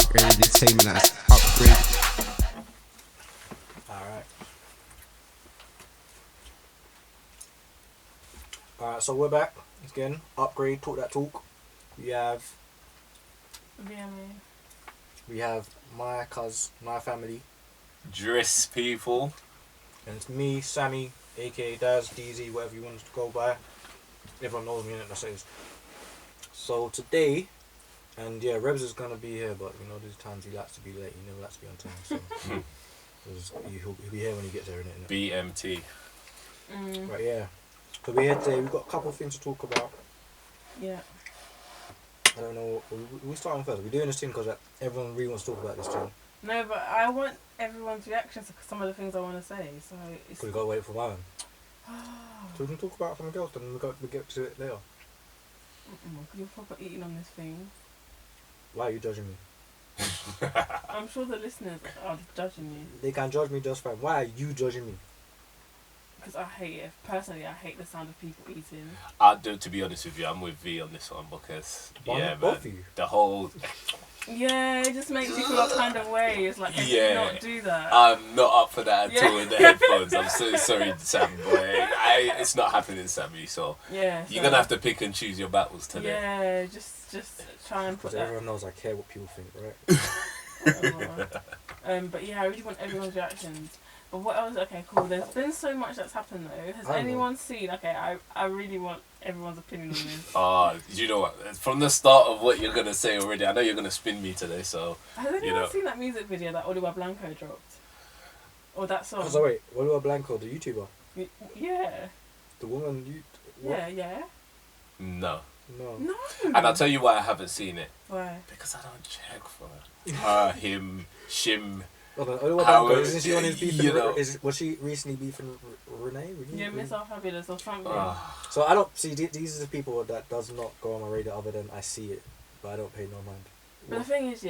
upgraded, same as upgrade. Alright, so we're back. Again, upgrade, talk that talk. We have my family. Dris people. And it's me, Sammie, aka Dz, Dz, whatever you want us to go by. Everyone knows me, innit? That's it. So today, and yeah, Rebs is gonna be here, but you know, there's times he likes to be late. He never likes to be on time. So he'll be here when he gets there, innit? BMT. Right, yeah. So we're here today. We've got a couple of things to talk about. Yeah. I don't know. We start on first. We're doing this thing because everyone really wants to talk about this thing. No, but I want everyone's reactions to some of the things I want to say. So it's. We got to wait for mine. So we can talk about something else, then we get to it later. You're proper eating on this thing. Why are you judging me? I'm sure the listeners are judging you. They can judge me just fine. Why are you judging me? Because I hate it. Personally, I hate the sound of people eating. To be honest with you, I'm with V on this one because Both of you. The whole. Yeah, it just makes you feel a kind of way. It's like, can you not do that? I'm not up for that at all in the headphones. I'm so sorry, Sam, boy. It's not happening, Sammy. So you're gonna have to pick and choose your battles today. Yeah, just try and put because that. everyone knows I care what people think, right? But yeah, I really want everyone's reactions. But what else? Okay, cool. There's been so much that's happened though. Has anyone seen? Okay, I really want everyone's opinion on this. You know what? From the start of what you're gonna say already, I know you're gonna spin me today. So has anyone seen that music video that Oliver Blanco dropped? Or that song? Oh, so wait, Oliver Blanco, the YouTuber? Yeah. The woman Yeah. No. No. And I'll tell you why I haven't seen it. Why? Because I don't check for her, him, shim. Oliver Blanco, isn't she on his beef? Was she recently beefing Renee? Yeah, Miss All Fabulous or something. So I don't see, these are the people that does not go on my radar other than I see it, but I don't pay no mind. But the thing is,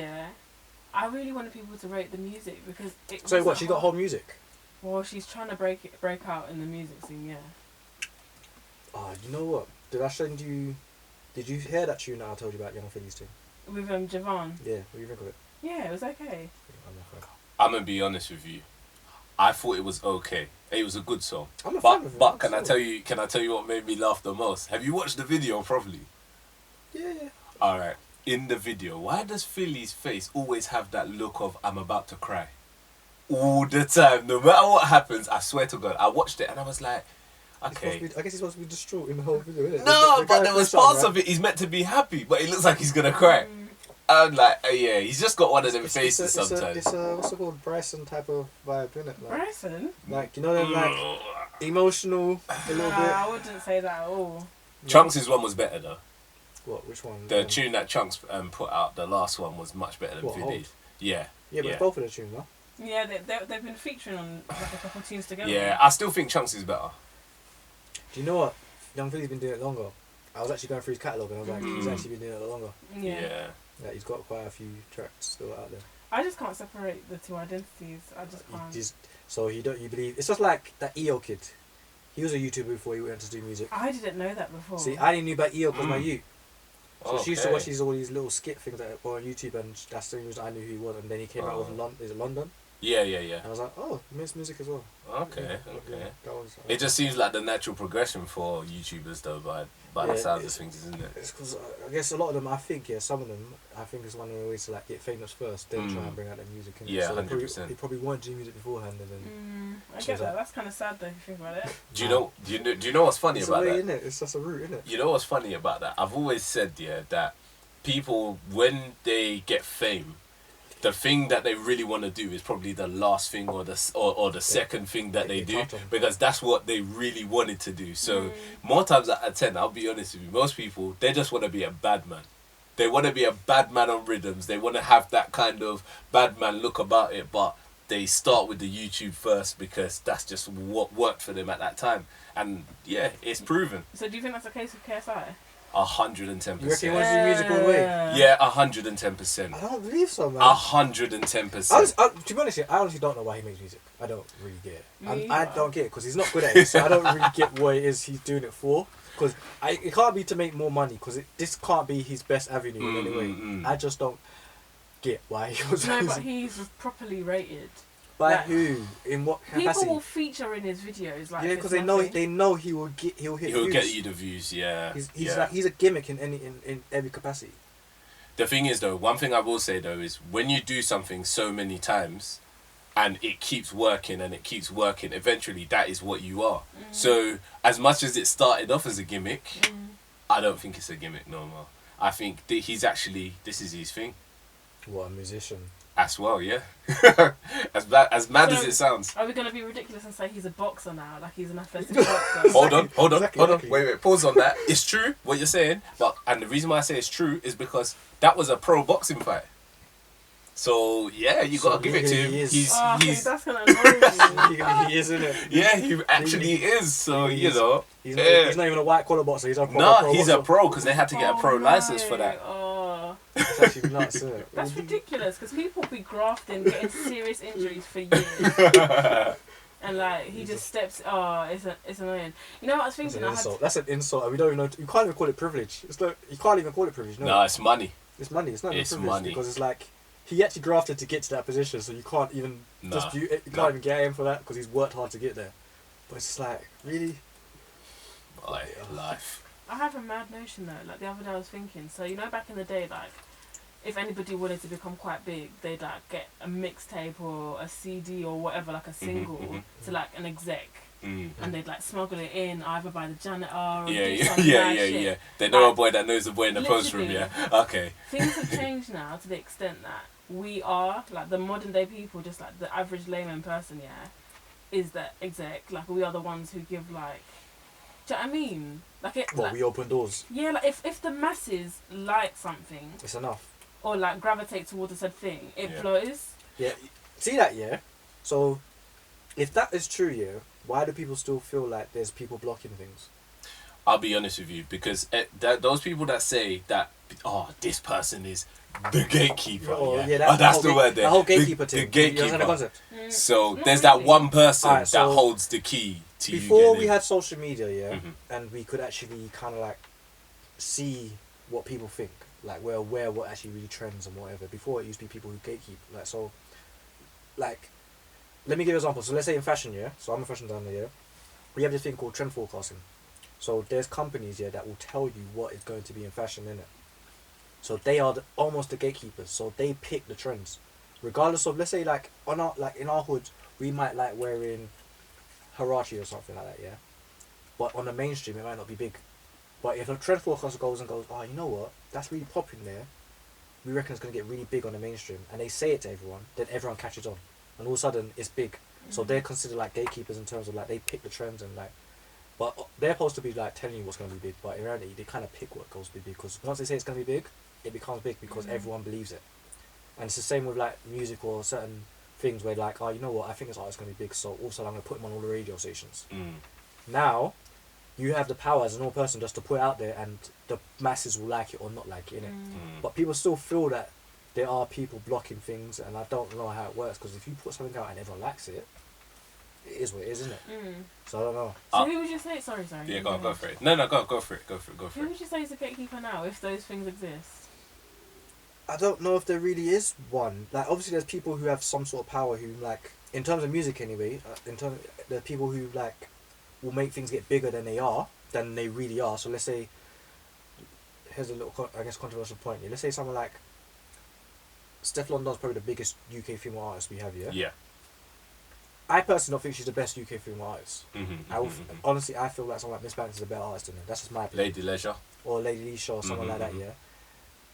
I really wanted people to rate the music because it. So what? She got whole music. Well, she's trying to break out in the music scene, yeah. Oh, you know what? Did I send you? Did you hear that tune that I told you about Young Phillies tune? With Javon. Yeah. What do you think of it? Yeah, it was okay. I'm gonna be honest with you. I thought it was okay. It was a good song. I'm a fan of it. But can I tell you what made me laugh the most? Have you watched the video properly? Yeah. Alright. In the video, why does Philly's face always have that look of I'm about to cry? All the time. No matter what happens, I swear to God, I watched it and I was like, okay. I guess he's supposed to be distraught in the whole video, isn't it? No, but there was parts of it he's meant to be happy, but it looks like he's gonna cry. I'm like, yeah, he's just got one of them faces sometimes. It's a what's it called, Bryson type of vibe, isn't it? Like, Bryson? Like, you know them, like, emotional, a little bit. I wouldn't say that at all. Chunks' one was better though. What? Which one? The tune that Chunks put out, the last one was much better than Philly's. Yeah. Yeah, but both of the tunes, no? Yeah, they've been featuring on like a couple of tunes together. Yeah, I still think Chunks is better. Do you know what? Young Philly's been doing it longer. I was actually going through his catalogue and I was like, he's actually been doing it a lot longer. Yeah. Yeah, he's got quite a few tracks still out there. I just can't separate the two identities. I just can't. So you believe it's just like that EO kid. He was a YouTuber before he went to do music. I didn't know that before. See, I only knew about EO because my you. So she used to watch all these little skit things that were on YouTube, and that's the only reason I knew who he was. And then he came out with is it London? Yeah. And I was like, oh, he makes music as well. Okay. That was, it just seems like the natural progression for YouTubers, though, by the sounds of things, isn't it? It's because I guess a lot of them, some of them, I think it's one of the ways to like get famous first, then try and bring out their music. Yeah, so 100%. They probably weren't doing music beforehand, and then. I get that. That's kind of sad though, if you think about it. Do you know what's funny about that? Innit? It's just a route, innit? You know what's funny about that? I've always said, that people, when they get fame, the thing that they really want to do is probably the last thing or the second thing that they do, because that's what they really wanted to do. So more times out of 10, I'll be honest with you, most people, they just want to be a bad man. They want to be a bad man on rhythms. They want to have that kind of bad man look about it, but they start with the YouTube first because that's just what worked for them at that time. And yeah, it's proven. So do you think that's the case with KSI? 110%. You reckon he wants to do music all the way? Yeah, 110%. I don't believe so, man. 110%. To be honest, I honestly don't know why he makes music. I don't really get it. I don't get it because he's not good at it. So I don't really get what it is he's doing it for. Because it can't be to make more money. Because this can't be his best avenue in any way. I just don't. get why he was. No, but he's properly rated. By like, who? In what capacity? People will feature in his videos. Like, yeah, because they know he will get he'll hit. He'll views. get you the views. Yeah. He's a gimmick in every capacity. The thing is, though, one thing I will say though is when you do something so many times, and it keeps working and it keeps working, eventually that is what you are. So as much as it started off as a gimmick, I don't think it's a gimmick no more. I think he's actually, this is his thing. What, a musician? As well, yeah. as mad as it sounds. Are we going to be ridiculous and say he's a boxer now? Like he's an athletic boxer? Hold on. Exactly. Wait, pause on that. It's true what you're saying, and the reason why I say it's true is because that was a pro boxing fight. So yeah, you gotta give it to him. He's that's gonna annoy me. He is, isn't it? Yeah, he actually is. So you know, he's not even a white collar boxer. He's a pro. No, he's a pro because they had to get a pro license for that. That's actually nuts, isn't it? That's ridiculous because people be grafting, getting serious injuries for years. And like he just steps. It's annoying. You know what I was thinking? That's an insult. And we don't even know. You can't even call it privilege. It's like you can't even call it privilege. No, it's money. It's money. It's not even privilege money. because it's like he actually grafted to get to that position, so you can't even dispute it. You can't even get him for that because he's worked hard to get there. But it's just like really. Life. I have a mad notion though. Like the other day I was thinking. So you know back in the day, like if anybody wanted to become quite big, they'd like get a mixtape or a CD or whatever, like a single to like an exec, and they'd like smuggle it in either by the janitor or yeah. They know a boy that knows a boy in the post room. Yeah, okay. Things have changed now to the extent that we are like the modern day people, just like the average layman person. Yeah, is that exec? Like we are the ones who give like. Do you know what I mean? Like it. Well, like, we open doors. Yeah, like if the masses like something, it's enough. Or like gravitate towards a said thing, it flows. Yeah, see that, yeah? So, if that is true, yeah, why do people still feel like there's people blocking things? I'll be honest with you, because those people that say that, this person is the gatekeeper. That's the word there. The whole gatekeeper thing. The gatekeeper. You understand the concept? So, there's that one person that holds the key to you. Before we had social media, and we could actually kind of like see what people think. Like we're aware what actually really trends and whatever. Before it used to be people who gatekeep. Like so, like, let me give you an example. So let's say in fashion, yeah. So I'm a fashion designer, yeah. We have this thing called trend forecasting. So there's companies that will tell you what is going to be in fashion, innit? So they are almost the gatekeepers. So they pick the trends, regardless of, let's say like in our hood we might like wearing Harachi or something like that, yeah. But on the mainstream it might not be big. But if a trend forecaster goes, oh, you know what, that's really popping there, we reckon it's going to get really big on the mainstream, and they say it to everyone, then everyone catches on, and all of a sudden it's big. So they're considered like gatekeepers in terms of like they pick the trends and like, but they're supposed to be like telling you what's going to be big, but in reality they kind of pick what goes to be big, because once they say it's going to be big, it becomes big because everyone believes it. And it's the same with like music or certain things where like, oh, you know what, I think this artist's going to be big, so also I'm going to put him on all the radio stations. Now you have the power as a normal person just to put it out there, and the masses will like it or not like it, innit? But people still feel that there are people blocking things, and I don't know how it works, because if you put something out and everyone likes it, it is what it is, isn't it? So I don't know. So who would you say? Sorry. Yeah, go for it. No, go for it. Who would you say is a gatekeeper now, if those things exist? I don't know if there really is one. Like, obviously there's people who have some sort of power who, like, in terms of music anyway, there are people who, like, will make things get bigger than they really are. So let's say, here's a little, I guess, controversial point here. Let's say someone like Steph London's probably the biggest UK female artist we have, yeah? Yeah. I personally don't think she's the best UK female artist. Honestly, I feel like someone like Miss Banks is a better artist than her. That's just my opinion. Lady Leisure. Or Lady Leisure or someone like that, yeah?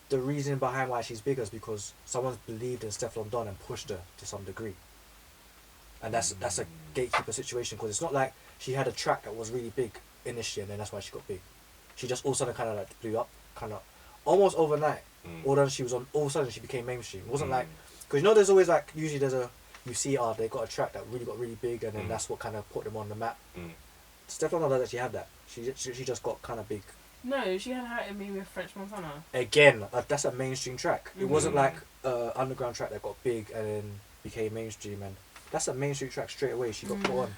The reason behind why she's bigger is because someone's believed in Steph London and pushed her to some degree. And that's a gatekeeper situation, because it's not like she had a track that was really big initially and then that's why she got big. She just all of a sudden kind of like blew up, kind of almost overnight. All of a sudden she became mainstream. It wasn't like, because you know there's always like, usually there's you see they got a track that really got really big and then that's what kind of put them on the map. Steph London doesn't actually have that. She just got kind of big. No, she had Hurt Me with French Montana. Again, that's a mainstream track. It wasn't like underground track that got big and then became mainstream, and that's a mainstream track straight away. She got put on.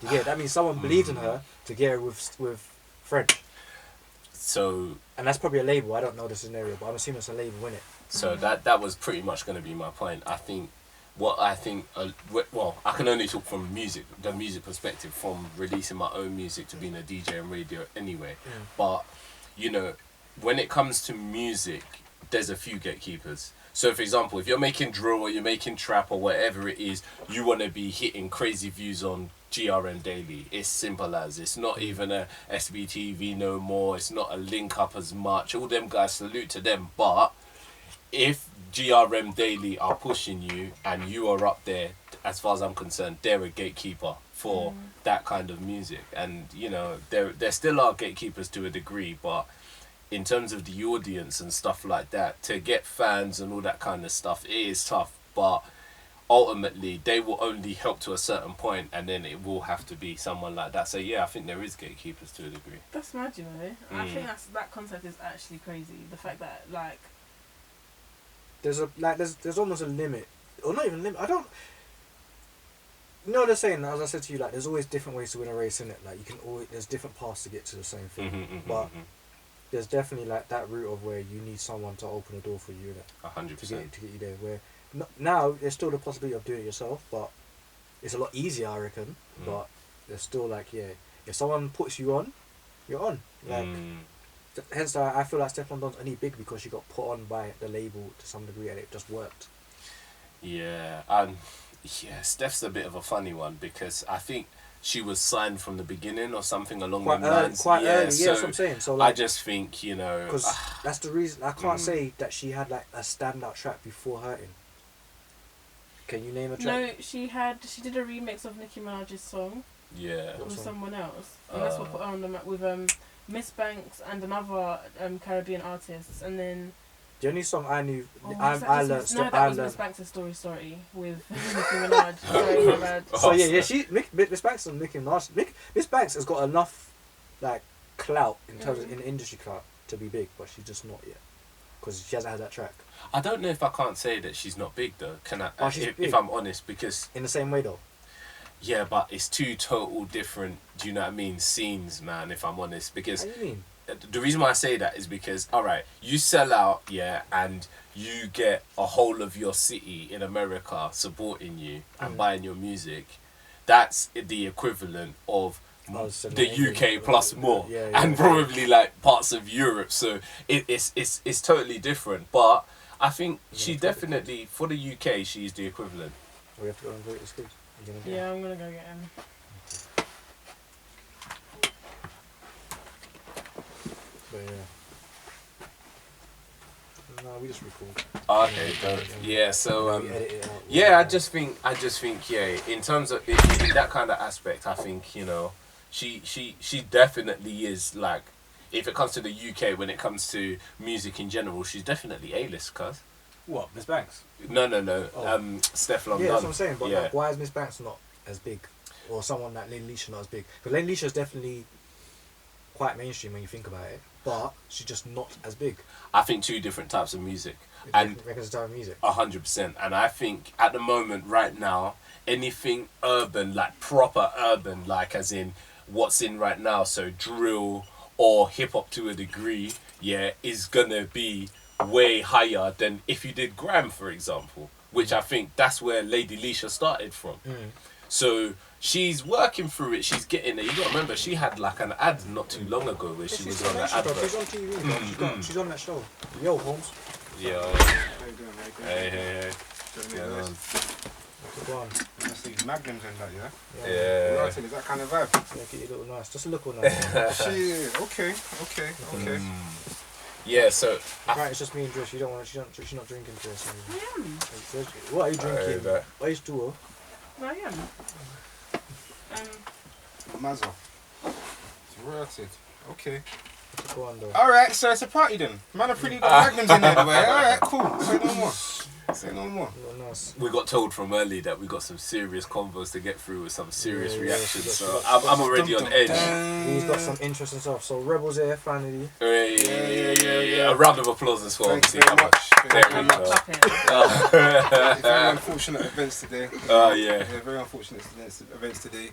You get it? That means someone believed in her to get her with French. So And that's probably a label. I don't know the scenario, but I'm assuming it's a label, innit? So that was pretty much going to be my point. I think I can only talk from the music perspective, from releasing my own music to being a DJ and radio anyway. But you know, when it comes to music, there's a few gatekeepers. So for example, if you're making drill or you're making trap or whatever it is, you want to be hitting crazy views on GRM Daily. It's simple as. It's not even a SBTV no more. It's not a link up as much. All them guys, salute to them. But if GRM Daily are pushing you and you are up there, as far as I'm concerned, they're a gatekeeper for that kind of music. And you know, there still are gatekeepers to a degree, but in terms of the audience and stuff like that, to get fans and all that kind of stuff, it is tough. But ultimately, they will only help to a certain point, and then it will have to be someone like that. So yeah, I think there is gatekeepers to a degree. That's mad, you know. I think that concept is actually crazy. The fact that like there's almost a limit, or not even a limit. I don't. You know what they're saying? As I said to you, like there's always different ways to win a race, in it. Like you can always, there's different paths to get to the same thing. But there's definitely like that route of where you need someone to open the door for you, innit? 100%. To get you there. Where now there's still the possibility of doing it yourself, but it's a lot easier, I reckon. But there's still like, yeah, if someone puts you on, you're on. Like hence I feel like Stefflon Don's only big because she got put on by the label to some degree and it just worked. Yeah, yeah, Steph's a bit of a funny one because I think she was signed from the beginning or something along those lines. Quite early, yeah, so that's what I'm saying. So like, I just think, you know, because that's the reason I can't say that she had like a standout track before Hurting. Can you name a track? No, she did a remix of Nicki Minaj's song. Yeah. With someone else, and that's what put her on the map with Miss Banks and another Caribbean artist, and then. The only song I knew, that was Miss Banks' Story with Nicki Minaj. Sorry, my bad. So Miss Banks and Nicki Minaj. Miss Banks has got enough, like, clout in terms of in industry clout to be big, but she's just not yet, because she hasn't had that track. I don't know if I can't say that she's not big though. Can I? If I'm honest, because in the same way though. Yeah, but it's two total different. Do you know what I mean? Scenes, man. If I'm honest, because. What do you mean? The reason why I say that is because, alright, you sell out, yeah, and you get a whole of your city in America supporting you and buying your music. That's the equivalent of the UK plus more, and probably like parts of Europe. So it's totally different. But I think she definitely, for the UK, she's the equivalent. We have to go and vote this kid. Yeah, I'm gonna go get him. But yeah. No, we just record. Okay, yeah. So yeah, I just think yeah. In terms of in that kind of aspect, I think, you know, she definitely is, like, if it comes to the UK, when it comes to music in general, she's definitely A-list, cuz. What, Miss Banks? No. Stefflon Don. Yeah, that's what I'm saying. But like, why is Miss Banks not as big, or someone like Lane Leisha not as big? Because Lane Leisha is definitely quite mainstream when you think about it, but she's just not as big. I think two different types of music. And records type of music. 100%. And I think at the moment, right now, anything urban, like proper urban, like as in what's in right now, so drill or hip hop to a degree, yeah, is gonna be way higher than if you did grime, for example, which I think that's where Lady Leisha started from. So she's working through it. She's getting it. You got to remember, she had like an ad not too long ago where she was on that advert. She's on TV. She's on that show. Yo, Holmes. Yeah. How you doing, mate? Hey. Go on. That's these magnums and that, yeah? Yeah. Right, is that kind of vibe? Yeah, get you look nice. Just look all nice. Shit, okay. Yeah, so Right, it's just me and Dris. You don't want. She's not drinking for us. I am. What are you drinking? What is two? I am. Mazza. It's rotted. Okay. Go on though. Alright, so it's a party then. Man, I've pretty got magnums in there, the way. Alright, cool. Say no more. Nice. we got told from early that we got some serious convos to get through with some serious reactions. So I'm already on edge. He's got some interesting stuff. So Rebels here, finally. Yeah. A round of applause as well. Thank you very much. There we go. Very unfortunate events today. Yeah, very unfortunate events today.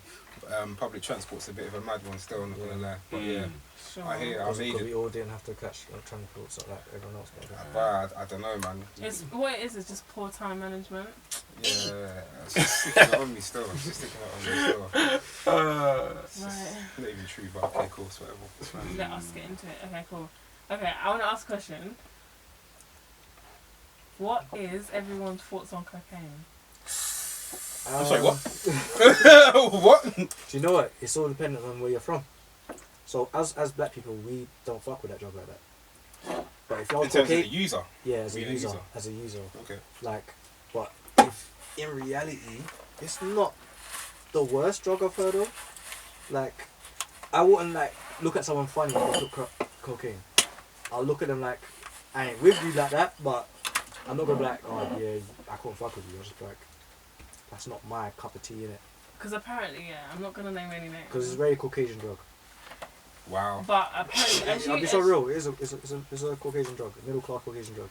Public transport's a bit of a mad one still, I'm not gonna lie. But yeah. sure. I hear. I Because made we it. all didn't have to catch transports like everyone else. But I don't know, man. It's what it is just poor time management. Yeah, she's sticking it on me still. She's sticking it on me still. Right. Not even true, but okay, cool, so whatever. It's fine. Let us get into it. Okay, cool. Okay, I want to ask a question. What is everyone's thoughts on cocaine? I'm sorry, what? What? Do you know what? It's all dependent on where you're from. So as black people, we don't fuck with that drug like that. But if you're In terms of the cocaine, user. yeah, as a being a user, user. Okay. like, but if in reality, it's not the worst drug I've heard of. Like, I wouldn't like look at someone funny if they took cocaine. I'll look at them like, I ain't with you like that, but I'm not gonna be like, oh yeah, I can't fuck with you. I'll just be like, that's not my cup of tea, innit? Because apparently, yeah, I'm not gonna name any names. Because it's a very Caucasian drug. Wow. But apparently, I'll be so real. It's a Caucasian drug, a middle class Caucasian drug.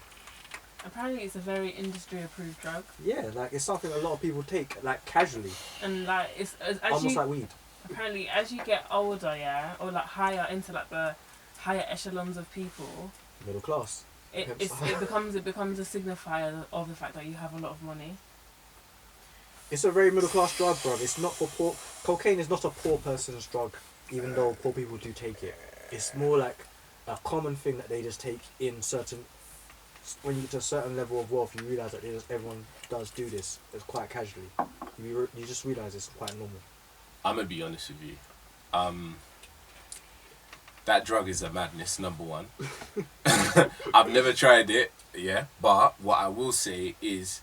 apparently it's a very industry approved drug, Yeah, like it's something a lot of people take like casually, and like it's as almost you like weed. apparently as you get older, yeah, or like higher into like the higher echelons of people, Middle class. it becomes a signifier of the fact that you have a lot of money. It's a very middle class drug, bro. It's not for poor. Cocaine is not a poor person's drug, even though poor people do take it. It's more like a common thing that they just take in certain. When you get to a certain level of wealth, you realize that everyone does do this. It's quite casually. You just realize it's quite normal. I'm gonna be honest with you. That drug is a madness, number one. I've never tried it, yeah. But what I will say is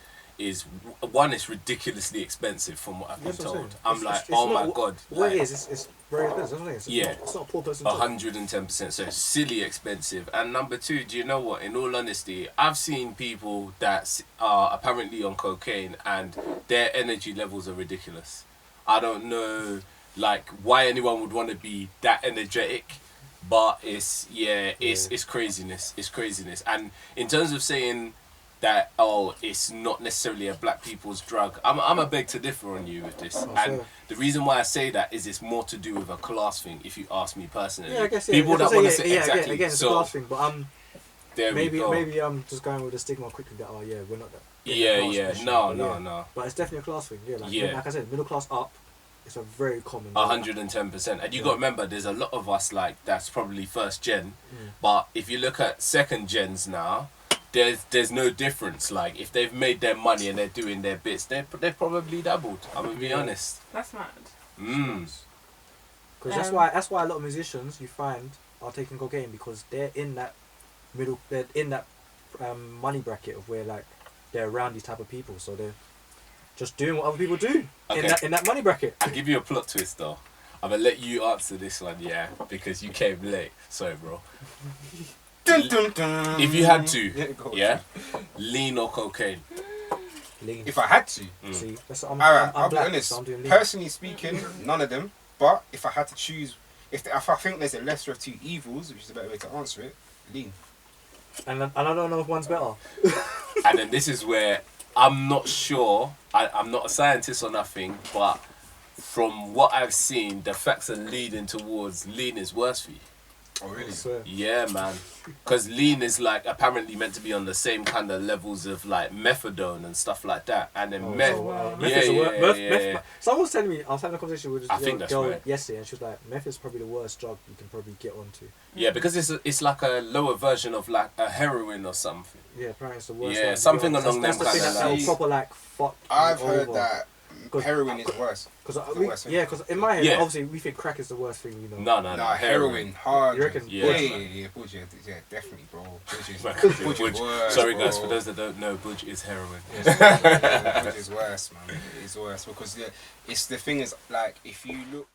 one, it's ridiculously expensive from what I've been That's what I'm told. saying. I'm It's- like, it's oh not my what- god. What like, it is, it's very expensive. That's what I'm saying. Yeah. It's not a poor person's drug. 110%. So it's silly expensive. And number two, do you know what? In all honesty, I've seen people that are apparently on cocaine and their energy levels are ridiculous. I don't know, like, why anyone would want to be that energetic, but it's craziness. It's craziness. And in terms of saying that, oh, it's not necessarily a black people's drug, I'm a beg to differ on you with this. Oh, and sure. the reason why I say that is it's more to do with a class thing, if you ask me personally. Yeah, I guess People that want to say exactly. Again, it's so a class thing, but there we go. maybe I'm just going with the stigma quickly that we're not that. Yeah. No. But it's definitely a class thing. Yeah, like I said, middle class up. It's a very common. 110%. And you got to remember, there's a lot of us like that's probably first gen, Mm. but if you look at second gens now, there's no difference. Like if they've made their money and they're doing their bits, they've probably dabbled. I'm gonna be honest. That's mad. Because that's why a lot of musicians you find are taking cocaine, because they're in that money bracket of where like they're around these type of people, so they're just doing what other people do in that money bracket. I'll give you a plot twist though. I'm gonna let you answer this one, yeah, because you came late. Sorry, bro. Dun, dun, dun. If you had to, Yeah, lean or cocaine? Lean. If I had to. See, Alright, I'll be black, honest. so I'm doing lean. Personally speaking, none of them. But if I had to choose, if I think there's a lesser of two evils, which is a better way to answer it, lean. And I don't know if one's better. And then this is where I'm not sure. I'm not a scientist or nothing, but from what I've seen, the facts are leading towards lean is worse for you. Oh really? I swear. Yeah, man. Because lean is like apparently meant to be on the same kind of levels of like methadone and stuff like that. And then meth. Meth is the worst. Someone was telling me, I was having a conversation with I this think that's girl right. yesterday, and she was like, meth is probably the worst drug you can probably get onto. Yeah, because it's like a lower version of like a heroin or something. Yeah, apparently it's the worst. Yeah, one to something get on. along That's them the thing kind of that will lines. proper like fuck. I've you heard over. that heroin is worse. Because in my head, Yeah. obviously we think crack is the worst thing, you know. No, Nah, heroin, hard. You reckon? Yeah. Yeah, Budge, yeah, definitely, bro. Budge is Budge. worse. Sorry bro. guys, for those that don't know, Budge is heroin. Budge is worse, man. It is worse because it's the thing is like if you look.